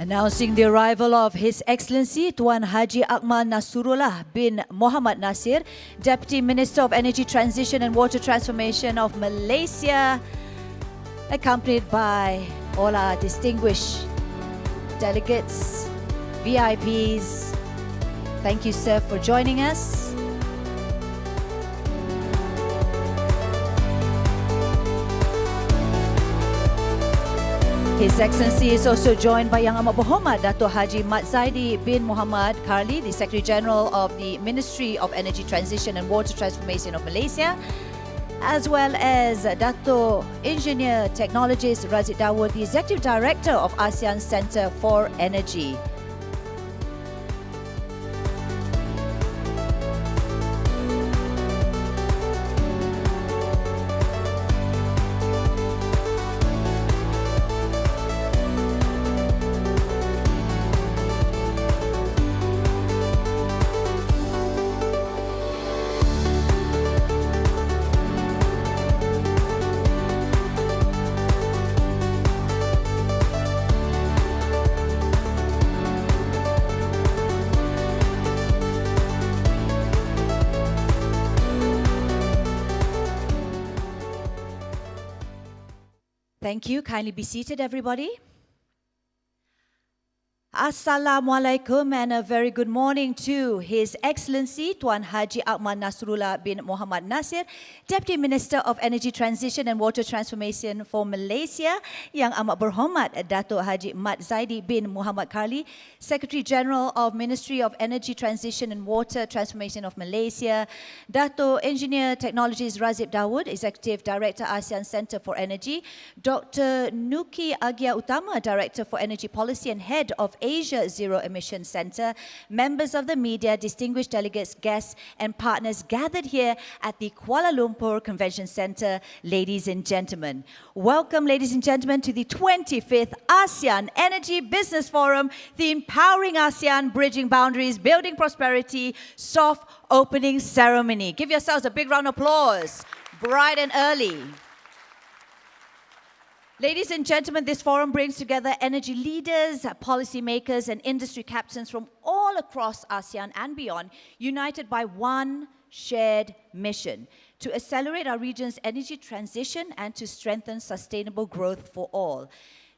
Announcing the arrival of His Excellency Tuan Haji Akmal Nasrullah bin Muhammad Nasir, Deputy Minister of Energy Transition and Water Transformation of Malaysia, accompanied by all our distinguished delegates, VIPs. Thank you, sir, for joining us. His Excellency is also joined by Yang Amat Berhormat Dato Haji Mat Zaidi bin Muhammad Karli, the Secretary General of the Ministry of Energy Transition and Water Transformation of Malaysia, as well as Dato Engineer Technologist Razib Dawood, the Executive Director of ASEAN Centre for Energy. Thank you. Kindly be seated, everybody. Assalamualaikum and a very good morning to His Excellency Tuan Haji Akmal Nasrullah bin Muhammad Nasir, Deputy Minister of Energy Transition and Water Transformation for Malaysia, Yang Amat Berhormat Dato Haji Mat Zaidi bin Muhammad Karli, Secretary General of Ministry of Energy Transition and Water Transformation of Malaysia, Dato Engineer Technologist Razib Dawood, Executive Director ASEAN Centre for Energy, Dr. Nuki Agya Utama, Director for Energy Policy and Head of Asia Zero Emission Centre, members of the media, distinguished delegates, guests and partners gathered here at the Kuala Lumpur Convention Centre, ladies and gentlemen. Welcome, ladies and gentlemen, to the 25th ASEAN Energy Business Forum, the Empowering ASEAN, Bridging Boundaries, Building Prosperity, soft opening ceremony. Give yourselves a big round of applause, bright and early. Ladies and gentlemen, this forum brings together energy leaders, policymakers, and industry captains from all across ASEAN and beyond, united by one shared mission: to accelerate our region's energy transition and to strengthen sustainable growth for all.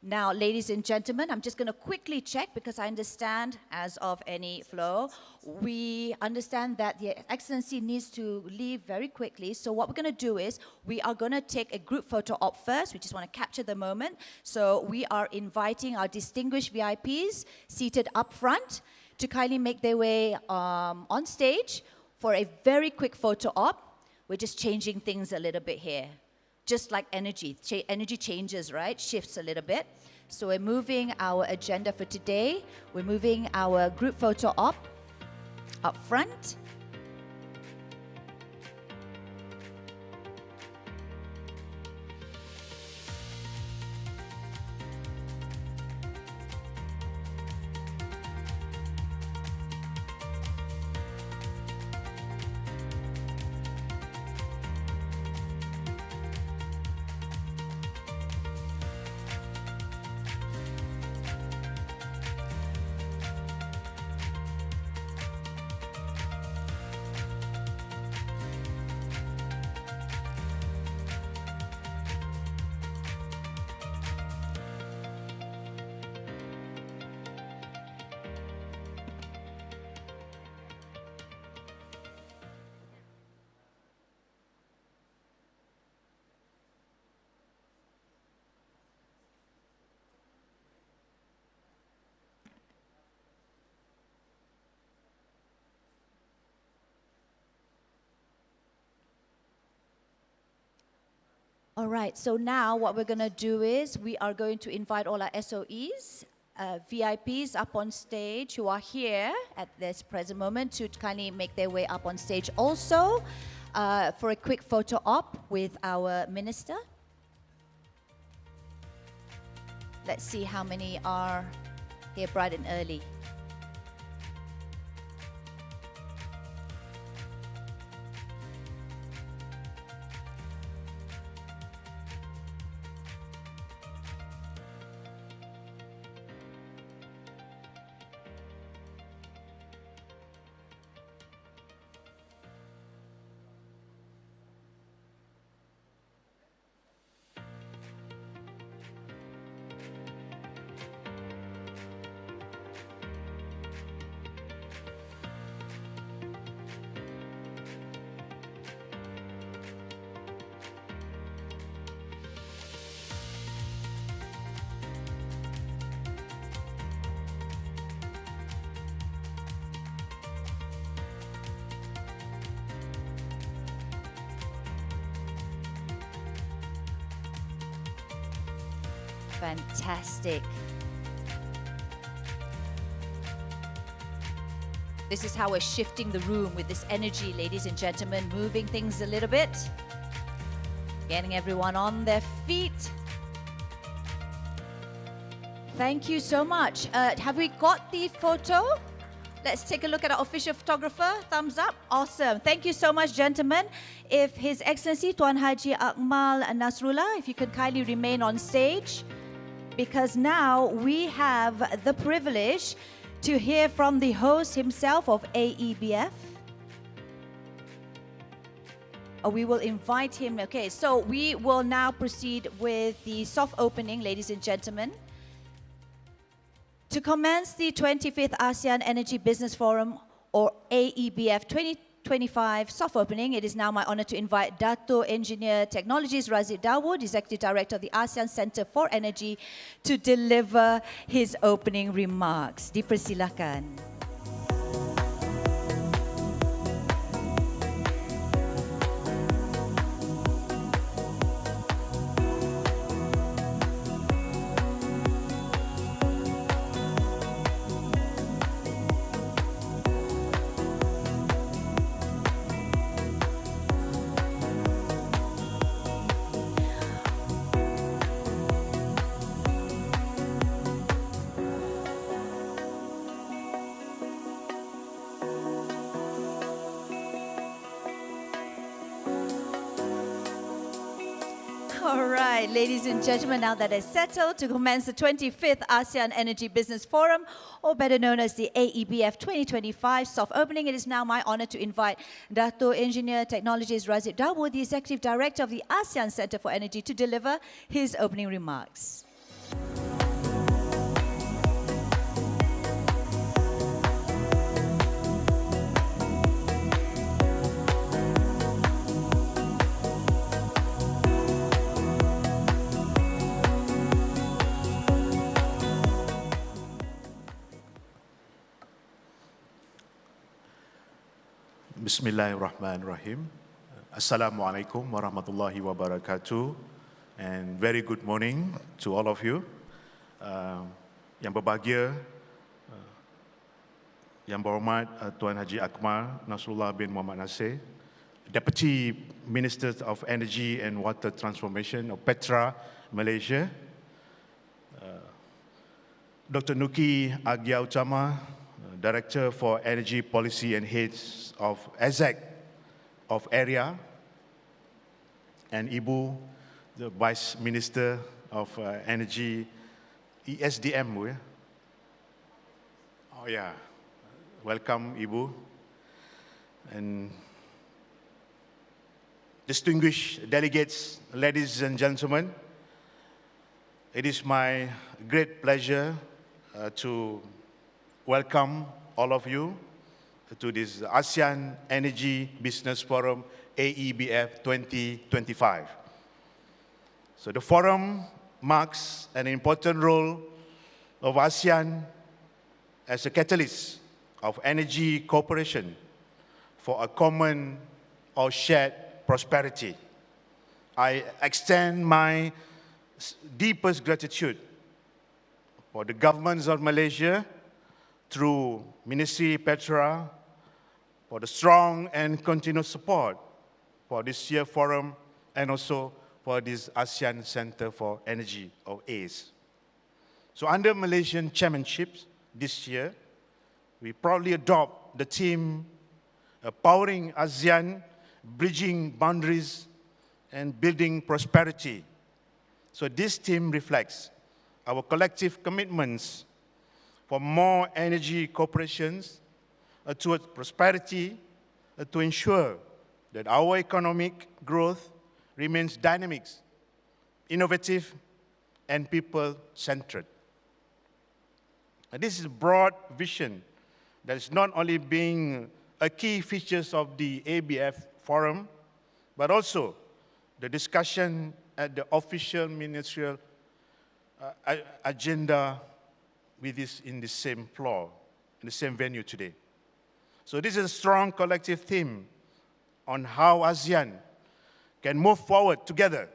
Now, ladies and gentlemen, I'm just going to quickly check because I understand, as of any flow, we understand that the Excellency needs to leave very quickly. So what we're going to do is we are going to take a group photo op first. We just want to capture the moment. So we are inviting our distinguished VIPs seated up front to kindly make their way on stage for a very quick photo op. We're just changing things a little bit here. Just like energy, energy changes, right? Shifts a little bit. So we're moving our agenda for today. We're moving our group photo op up front. All right, so now what we're going to do is we are going to invite all our SOEs, VIPs up on stage who are here at this present moment to kindly make their way up on stage also for a quick photo op with our minister. Let's see how many are here bright and early. Fantastic. This is how we're shifting the room with this energy, ladies and gentlemen, moving things a little bit, getting everyone on their feet. Thank you so much. Have we got the photo? Let's take a look at our official photographer. Thumbs up. Awesome. Thank you so much, gentlemen. If His Excellency Tuan Haji Akmal Nasrullah, if you could kindly remain on stage, because now we have the privilege to hear from the host himself of AEBF. We will invite him. Okay, so we will now proceed with the soft opening, ladies and gentlemen. To commence the 25th ASEAN Energy Business Forum, or AEBF 2025 soft opening, it is now my honor to invite Dato Engineer Technologies Razib Dawood, Executive Director of the ASEAN Center for Energy, to deliver his opening remarks. Dipersilakan. All right, ladies and gentlemen, now that it's settled, to commence the 25th ASEAN Energy Business Forum, or better known as the AEBF 2025 soft opening, it is now my honor to invite Dato Engineer Technologies Razib Dawood, the Executive Director of the ASEAN Center for Energy, to deliver his opening remarks. Bismillahirrahmanirrahim. Assalamualaikum warahmatullahi wabarakatuh. And very good morning to all of you. Yang berbahagia, Yang berhormat Tuan Haji Akmal Nasrullah bin Muhammad Nasir, Deputy Minister of Energy and Water Transformation of Petra, Malaysia. Dr. Nuki Agya Utama, Director for Energy Policy and Heads of ASEC of ERIA, and Ibu, the Vice Minister of Energy, ESDM. Oh yeah, welcome Ibu. And distinguished delegates, ladies and gentlemen, it is my great pleasure to welcome all of you to this ASEAN Energy Business Forum, AEBF 2025. So the forum marks an important role of ASEAN as a catalyst of energy cooperation for a common or shared prosperity. I extend my deepest gratitude for the governments of Malaysia through Ministry Petra for the strong and continuous support for this year forum and also for this ASEAN Center for Energy, or ACE. So under Malaysian chairmanship this year, we proudly adopt the theme Powering ASEAN, Bridging Boundaries and Building Prosperity. So this theme reflects our collective commitments for more energy cooperations towards prosperity, to ensure that our economic growth remains dynamic, innovative, and people-centered. This is a broad vision that is not only being a key feature of the ABF forum, but also the discussion at the official ministerial agenda with this in the same floor, in the same venue today. So this is a strong collective theme on how ASEAN can move forward together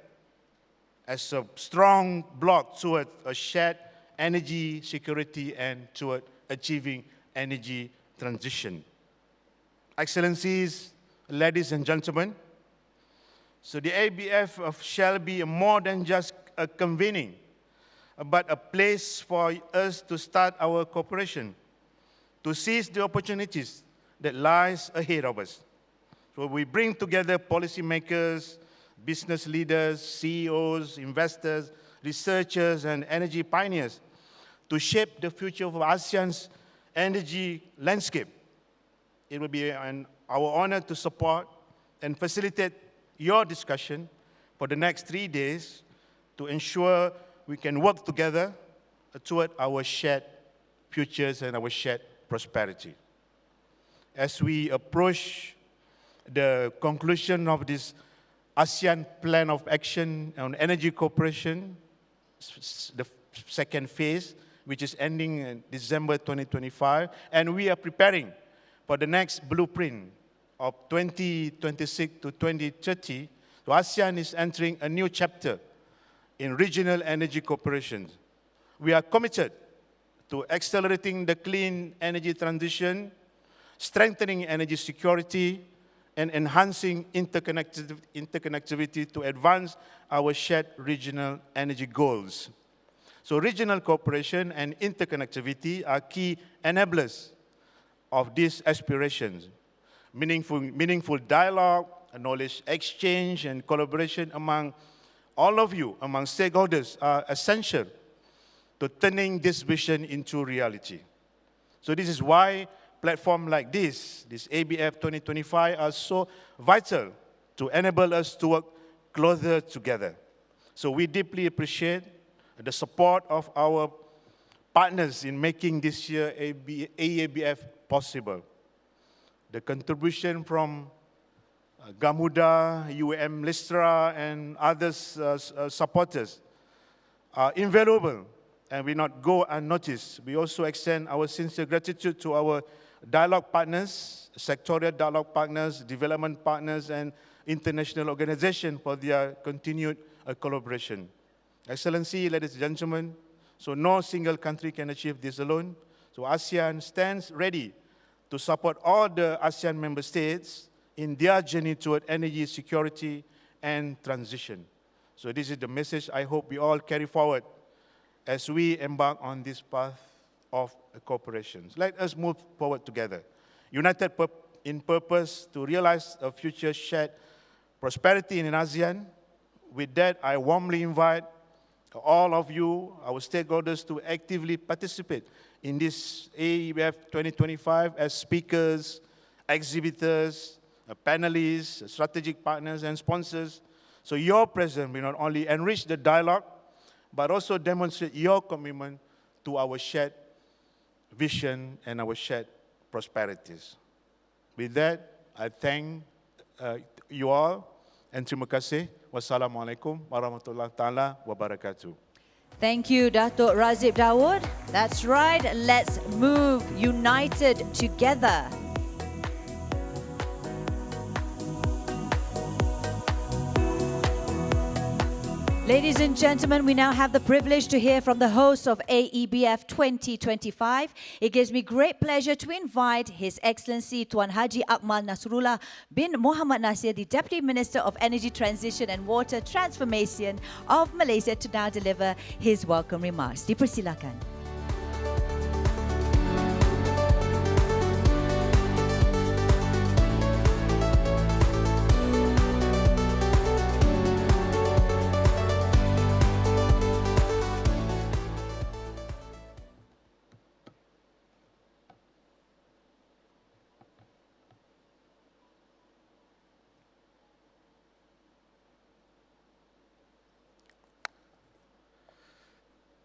as a strong bloc toward a shared energy security and toward achieving energy transition. Excellencies, ladies and gentlemen, so the ABF shall be more than just a convening, but a place for us to start our cooperation, to seize the opportunities that lies ahead of us. So we bring together policymakers, business leaders, CEOs, investors, researchers, and energy pioneers to shape the future of ASEAN's energy landscape. It will be our honor to support and facilitate your discussion for the next 3 days to ensure we can work together toward our shared futures and our shared prosperity. As we approach the conclusion of this ASEAN Plan of Action on Energy Cooperation, the second phase, which is ending in December 2025, and we are preparing for the next blueprint of 2026 to 2030, so ASEAN is entering a new chapter in regional energy cooperation. We are committed to accelerating the clean energy transition, strengthening energy security, and enhancing interconnectivity to advance our shared regional energy goals. So regional cooperation and interconnectivity are key enablers of these aspirations. Meaningful dialogue, knowledge exchange, and collaboration among all of you, among stakeholders, are essential to turning this vision into reality. So this is why platforms like this ABF 2025, are so vital to enable us to work closer together. So we deeply appreciate the support of our partners in making this year AABF possible. The contribution from Gamuda, UAM Listra, and others supporters are invaluable and will not go unnoticed. We also extend our sincere gratitude to our dialogue partners, sectorial dialogue partners, development partners, and international organizations for their continued collaboration. Excellency, ladies and gentlemen, so no single country can achieve this alone. So ASEAN stands ready to support all the ASEAN member states in their journey toward energy security and transition. So this is the message I hope we all carry forward as we embark on this path of cooperation. Let us move forward together, united in purpose to realize a future shared prosperity in ASEAN. With that, I warmly invite all of you, our stakeholders, to actively participate in this AEBF 2025 as speakers, exhibitors, panelists, strategic partners, and sponsors. So your presence will not only enrich the dialogue, but also demonstrate your commitment to our shared vision and our shared prosperities. With that, I thank you all, and terima kasih. Wassalamualaikum warahmatullahi taala wabarakatuh. Thank you, Dato Razib Dawood. That's right, let's move united together. Ladies and gentlemen, we now have the privilege to hear from the host of AEBF 2025. It gives me great pleasure to invite His Excellency Tuan Haji Akmal Nasrullah bin Muhammad Nasir, the Deputy Minister of Energy Transition and Water Transformation of Malaysia, to now deliver his welcome remarks. Dipersilakan.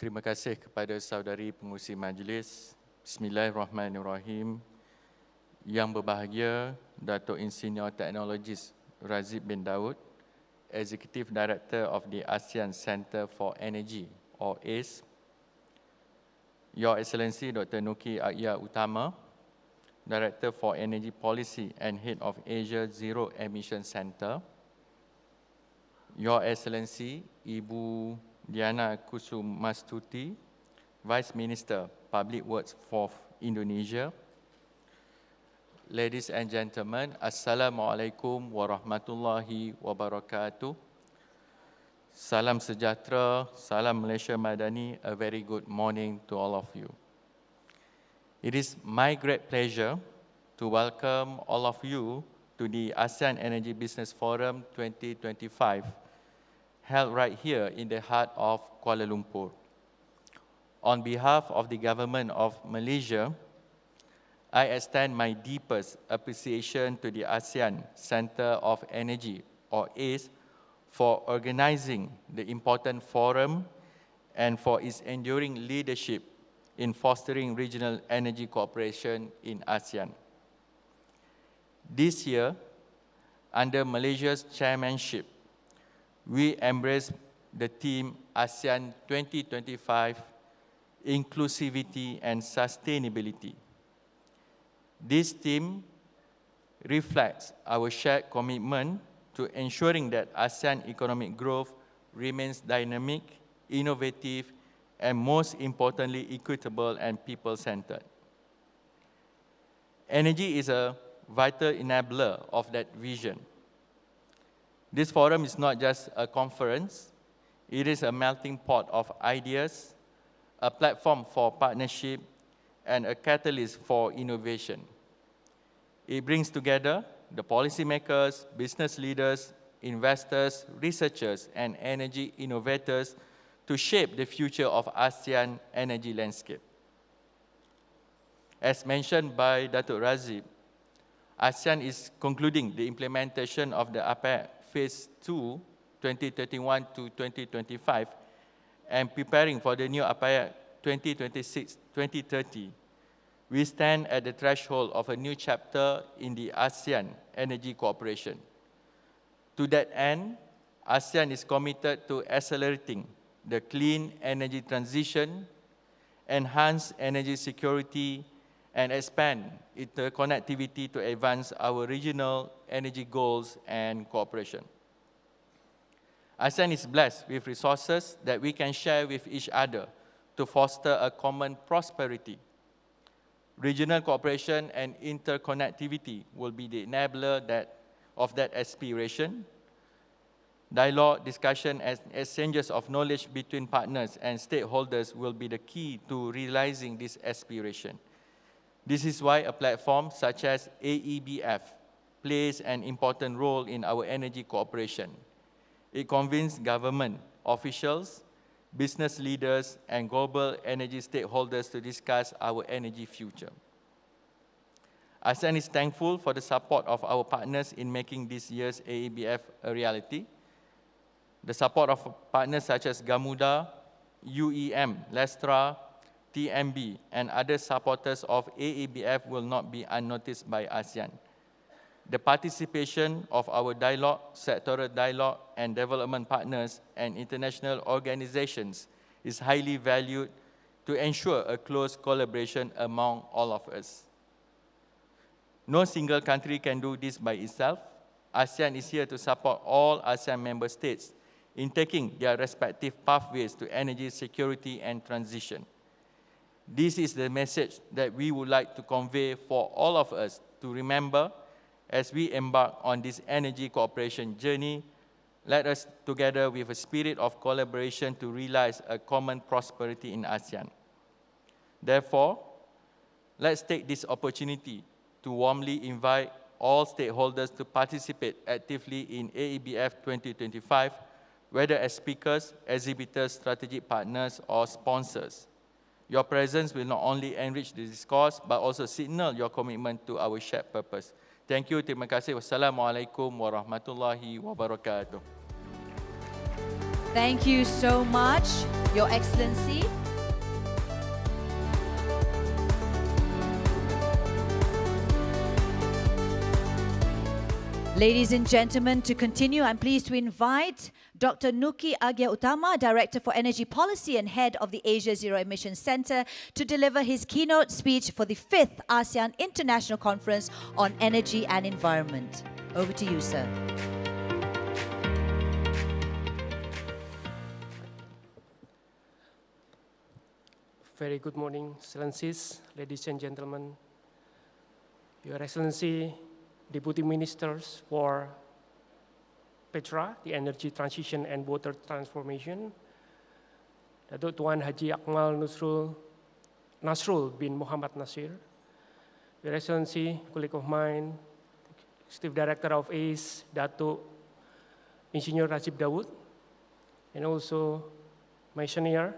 Terima kasih kepada saudari pengurusi majlis. Bismillahirrahmanirrahim. Yang berbahagia, Dato' Insinyur Teknologis Razib bin Dawood, Executive Director of the ASEAN Centre for Energy, or ACE. Your Excellency Dr. Nuki Agya Utama, Director for Energy Policy and Head of Asia Zero Emission Centre. Your Excellency, Ibu Diana Kusumastuti, Vice Minister, Public Works for Indonesia. Ladies and gentlemen, Assalamualaikum warahmatullahi wabarakatuh. Salam sejahtera, salam Malaysia Madani, a very good morning to all of you. It is my great pleasure to welcome all of you to the ASEAN Energy Business Forum 2025, held right here in the heart of Kuala Lumpur. On behalf of the Government of Malaysia, I extend my deepest appreciation to the ASEAN Centre of Energy, or ACE, for organizing the important forum and for its enduring leadership in fostering regional energy cooperation in ASEAN. This year, under Malaysia's chairmanship, we embrace the theme ASEAN 2025, Inclusivity and Sustainability. This theme reflects our shared commitment to ensuring that ASEAN economic growth remains dynamic, innovative, and most importantly, equitable and people-centered. Energy is a vital enabler of that vision. This forum is not just a conference, it is a melting pot of ideas, a platform for partnership, and a catalyst for innovation. It brings together the policymakers, business leaders, investors, researchers, and energy innovators to shape the future of ASEAN energy landscape. As mentioned by Dato Razib, ASEAN is concluding the implementation of the APEC Phase 2, 2031 to 2025, and preparing for the new APEC 2026-2030. We stand at the threshold of a new chapter in the ASEAN energy cooperation. To that end, ASEAN is committed to accelerating the clean energy transition, enhance energy security, and expand interconnectivity to advance our regional energy goals and cooperation. ASEAN is blessed with resources that we can share with each other to foster a common prosperity. Regional cooperation and interconnectivity will be the enabler of that aspiration. Dialogue, discussion, and exchanges of knowledge between partners and stakeholders will be the key to realizing this aspiration. This is why a platform such as AEBF plays an important role in our energy cooperation. It convenes government officials, business leaders, and global energy stakeholders to discuss our energy future. ASEAN is thankful for the support of our partners in making this year's AEBF a reality. The support of partners such as Gamuda, UEM, Lestra, TMB, and other supporters of AEBF will not be unnoticed by ASEAN. The participation of our dialogue, sectoral dialogue, and development partners and international organizations is highly valued to ensure a close collaboration among all of us. No single country can do this by itself. ASEAN is here to support all ASEAN member states in taking their respective pathways to energy security and transition. This is the message that we would like to convey for all of us to remember as we embark on this energy cooperation journey. Let us together with a spirit of collaboration to realize a common prosperity in ASEAN. Therefore, let's take this opportunity to warmly invite all stakeholders to participate actively in AEBF 2025, whether as speakers, exhibitors, strategic partners, or sponsors. Your presence will not only enrich the discourse, but also signal your commitment to our shared purpose. Thank you. Terima kasih. Wassalamualaikum warahmatullahi wabarakatuh. Thank you so much, Your Excellency. Ladies and gentlemen, to continue, I'm pleased to invite Dr. Nuki Agya Utama, Director for Energy Policy and Head of the Asia Zero Emission Center, to deliver his keynote speech for the 5th ASEAN International Conference on Energy and Environment. Over to you, sir. Very good morning, Excellencies, ladies and gentlemen. Your Excellency, Deputy Ministers for Petra, the Energy Transition and Water Transformation, Dato Tuan Haji Akmal Nasrullah bin Muhammad Nasir, Your Excellency, colleague of mine, Executive Director of ACE, Dato Engineer Razib Dawood, and also my senior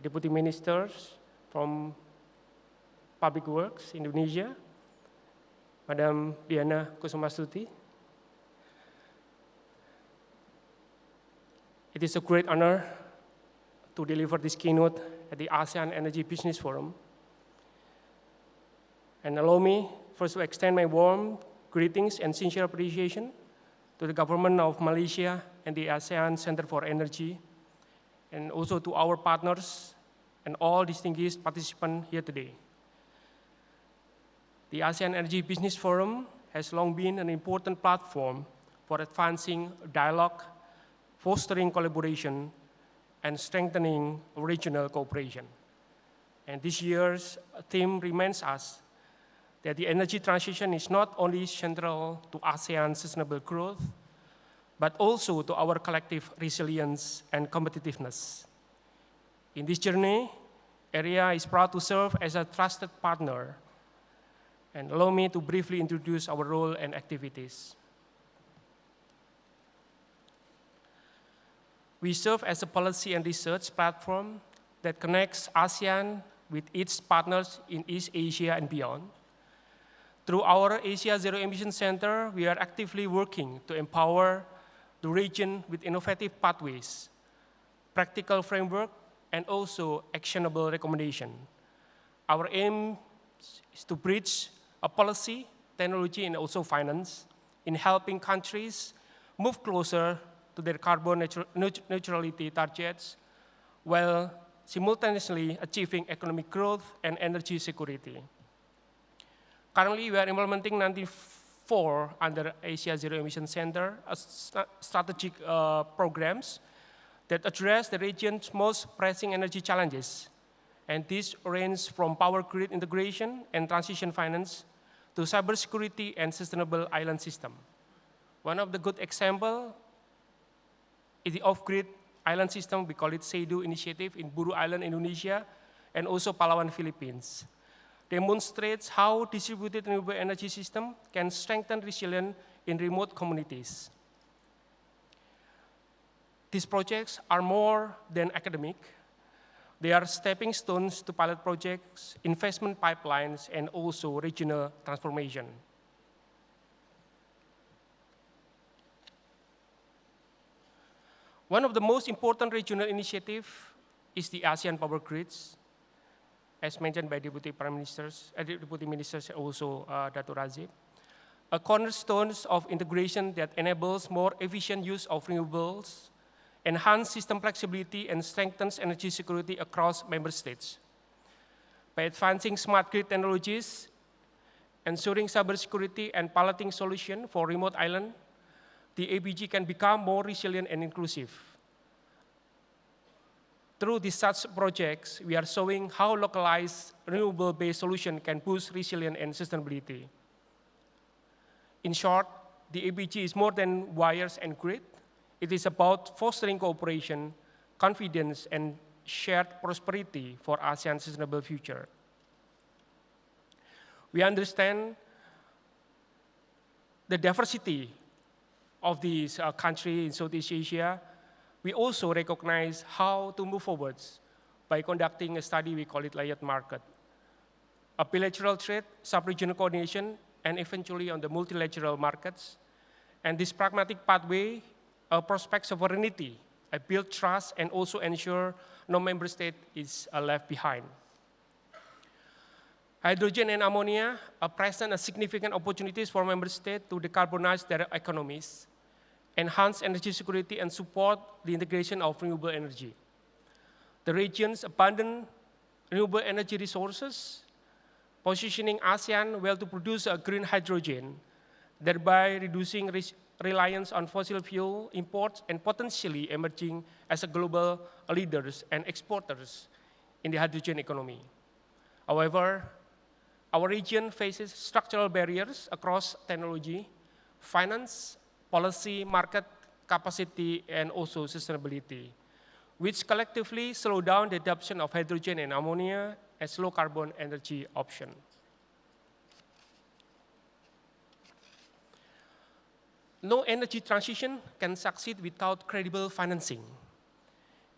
Deputy Ministers from Public Works Indonesia, Madam Diana Kusumastuti. It is a great honor to deliver this keynote at the ASEAN Energy Business Forum. And allow me first to extend my warm greetings and sincere appreciation to the government of Malaysia and the ASEAN Center for Energy, and also to our partners and all distinguished participants here today. The ASEAN Energy Business Forum has long been an important platform for advancing dialogue, fostering collaboration, and strengthening regional cooperation. And this year's theme reminds us that the energy transition is not only central to ASEAN's sustainable growth, but also to our collective resilience and competitiveness. In this journey, ERIA is proud to serve as a trusted partner. And allow me to briefly introduce our role and activities. We serve as a policy and research platform that connects ASEAN with its partners in East Asia and beyond. Through our Asia Zero Emission Center, we are actively working to empower the region with innovative pathways, practical framework, and also actionable recommendation. Our aim is to bridge a policy, technology, and also finance in helping countries move closer to their carbon neutrality targets while simultaneously achieving economic growth and energy security. Currently, we are implementing 94 under Asia Zero Emission Center strategic programs that address the region's most pressing energy challenges. And these range from power grid integration and transition finance to cybersecurity and sustainable island system. One of the good examples is the off-grid island system. We call it SEDU initiative in Buru Island, Indonesia, and also Palawan, Philippines. Demonstrates how distributed renewable energy system can strengthen resilience in remote communities. These projects are more than academic. They are stepping stones to pilot projects, investment pipelines, and also regional transformation. One of the most important regional initiatives is the ASEAN Power Grids, as mentioned by Deputy Ministers and also Dato Razib. A cornerstone of integration that enables more efficient use of renewables, enhance system flexibility, and strengthens energy security across member states. By advancing smart grid technologies, ensuring cybersecurity, and piloting solutions for remote islands, the APG can become more resilient and inclusive. Through these such projects, we are showing how localized renewable-based solutions can boost resilience and sustainability. In short, the APG is more than wires and grid. It is about fostering cooperation, confidence, and shared prosperity for ASEAN's sustainable future. We understand the diversity of these countries in Southeast Asia. We also recognize how to move forward by conducting a study, we call it layered market, a bilateral trade, sub-regional coordination, and eventually on the multilateral markets. And this pragmatic pathway prospects sovereignty, build trust, and also ensure no member state is left behind. Hydrogen and ammonia present a significant opportunities for member states to decarbonize their economies, enhance energy security, and support the integration of renewable energy. The region's abundant renewable energy resources, positioning ASEAN well to produce a green hydrogen, thereby reducing reliance on fossil fuel imports and potentially emerging as a global leaders and exporters in the hydrogen economy. However, our region faces structural barriers across technology, finance, policy, market capacity, and also sustainability, which collectively slow down the adoption of hydrogen and ammonia as low-carbon energy option. No energy transition can succeed without credible financing.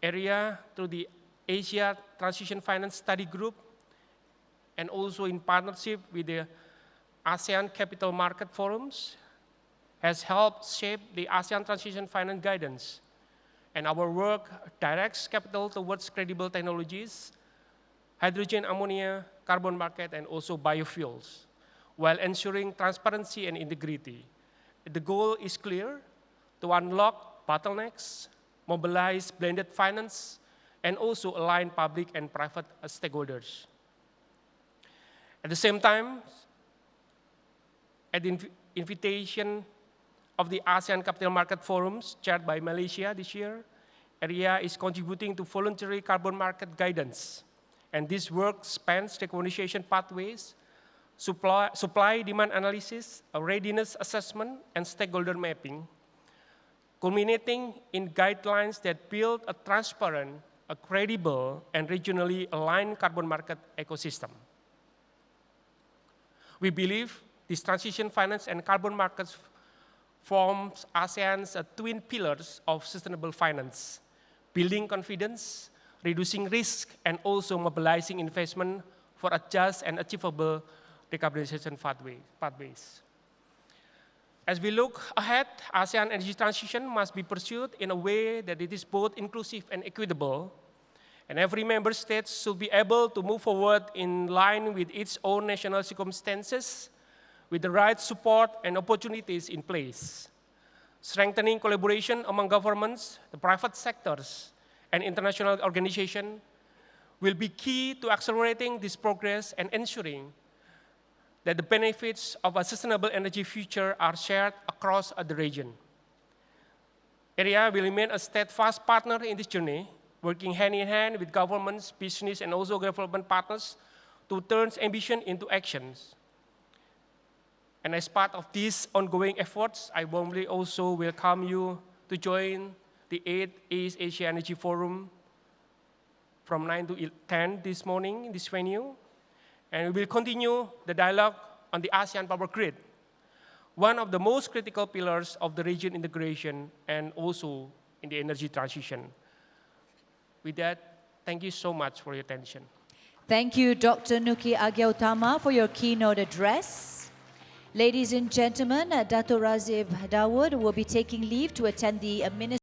ERIA, through the Asia Transition Finance Study Group, and also in partnership with the ASEAN Capital Market Forums, has helped shape the ASEAN Transition Finance Guidance. And our work directs capital towards credible technologies, hydrogen, ammonia, carbon market, and also biofuels, while ensuring transparency and integrity. The goal is clear: to unlock bottlenecks, mobilize blended finance, and also align public and private stakeholders. At the same time, at the invitation of the ASEAN Capital Market Forums chaired by Malaysia this year, ERIA is contributing to voluntary carbon market guidance. And this work spans decarbonization pathways, supply-demand analysis, a readiness assessment, and stakeholder mapping, culminating in guidelines that build a transparent, a credible, and regionally aligned carbon market ecosystem. We believe this transition finance and carbon markets forms ASEAN's twin pillars of sustainable finance, building confidence, reducing risk, and also mobilizing investment for a just and achievable decarbonization pathways. As we look ahead, ASEAN energy transition must be pursued in a way that it is both inclusive and equitable, and every member state should be able to move forward in line with its own national circumstances, with the right support and opportunities in place. Strengthening collaboration among governments, the private sectors, and international organizations will be key to accelerating this progress and ensuring that the benefits of a sustainable energy future are shared across the region. ERIA will remain a steadfast partner in this journey, working hand in hand with governments, business, and also development partners to turn ambition into actions. And as part of these ongoing efforts, I warmly also welcome you to join the 8th East Asia Energy Forum from 9 to 10 this morning in this venue. And we will continue the dialogue on the ASEAN power grid, one of the most critical pillars of the region integration and also in the energy transition. With that, thank you so much for your attention. Thank you, Dr. Nuki Agya Utama, for your keynote address. Ladies and gentlemen, Dato Razib Dawood will be taking leave to attend the Ministry